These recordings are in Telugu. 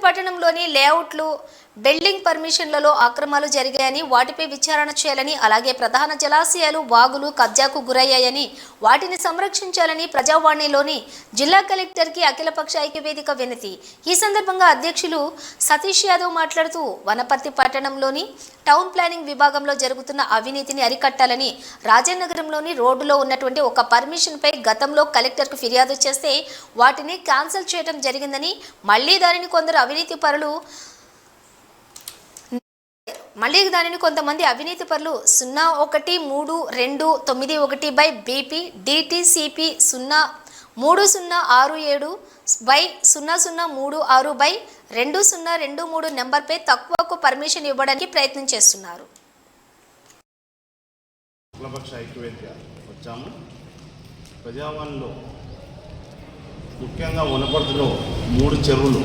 పట్టణంలోని లేఅవుట్లు బిల్డింగ్ పర్మిషన్లలో అక్రమాలు జరిగాయని వాటిపై విచారణ చేయాలని అలాగే ప్రధాన జలాశయాలు వాగులు కబ్జాకు గురయ్యాయని వాటిని సంరక్షించాలని ప్రజావాణిలోని జిల్లా కలెక్టర్కి అఖిలపక్ష ఐక్యవేదిక వినతి. ఈ సందర్భంగా అధ్యక్షులు సతీష్ యాదవ్ మాట్లాడుతూ వనపర్తి పట్టణంలోని టౌన్ ప్లానింగ్ విభాగంలో జరుగుతున్న అవినీతిని అరికట్టాలని రాజనగరంలోని రోడ్డులో ఉన్నటువంటి ఒక పర్మిషన్పై గతంలో కలెక్టర్కు ఫిర్యాదు చేస్తే వాటిని క్యాన్సిల్ చేయడం జరిగిందని మళ్లీ దానిని కొంతమంది అవినీతి పరులు 013291/BP DTCP 3067/0036/2023 నెంబర్పై తక్కువకు పర్మిషన్ ఇవ్వడానికి ప్రయత్నం చేస్తున్నారు. ప్రజావాణిలో ముఖ్యంగా వనపర్తిలో 3 చెరువులు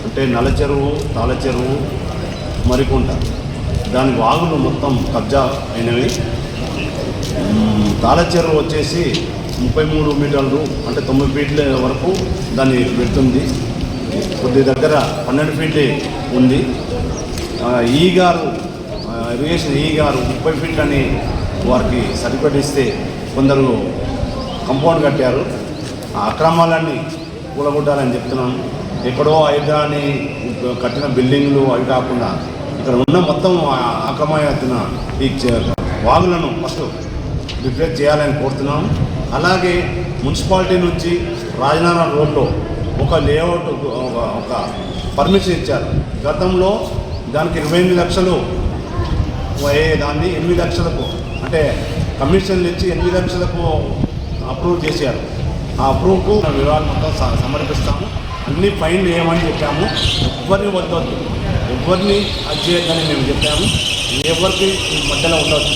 అంటే నల్ల చెరువు, తాళ చెరువు, మరికొంట దాని వాగులు మొత్తం కబ్జా అయినవి. తాళ చెరువు వచ్చేసి 33 మీటర్లు అంటే 9 ఫీట్ల వరకు దాన్ని పెడుతుంది. కొద్ది దగ్గర 12 ఫీట్లే ఉంది. ఇరిగేషన్ ఈ గారు 30 ఫీట్లని వారికి సరిపడిస్తే కొందరు కంపౌండ్ కట్టారు. ఆ అక్రమాలన్నీ కూలగొట్టాలని చెప్తున్నాను. ఎక్కడో హైడ్రాని కట్టిన బిల్డింగ్లు అవి కాకుండా ఇక్కడ ఉన్న మొత్తం అక్రమమైన ఈ వాగులను ఫస్ట్ రిపేర్ చేయాలని కోరుతున్నాం. అలాగే మున్సిపాలిటీ నుంచి రాజనగరం రోడ్లో ఒక లేఅవుట్ ఒక పర్మిషన్ ఇచ్చారు. గతంలో దానికి 28 లక్షలు దాన్ని 8 లక్షలకు అంటే కమిషన్లు ఇచ్చి 8 లక్షలకు అప్రూవ్ చేశారు. ఆ అప్రూవ్కు వివరాలు మొత్తం సమర్పిస్తాము. అన్ని ఫైన్లు ఏమని చెప్పాము. ఎవరిని వద్దొద్దు, ఎవరిని అది చేయొద్దని మేము చెప్పాము. ఎవరికి మధ్యలో ఉండొద్దు.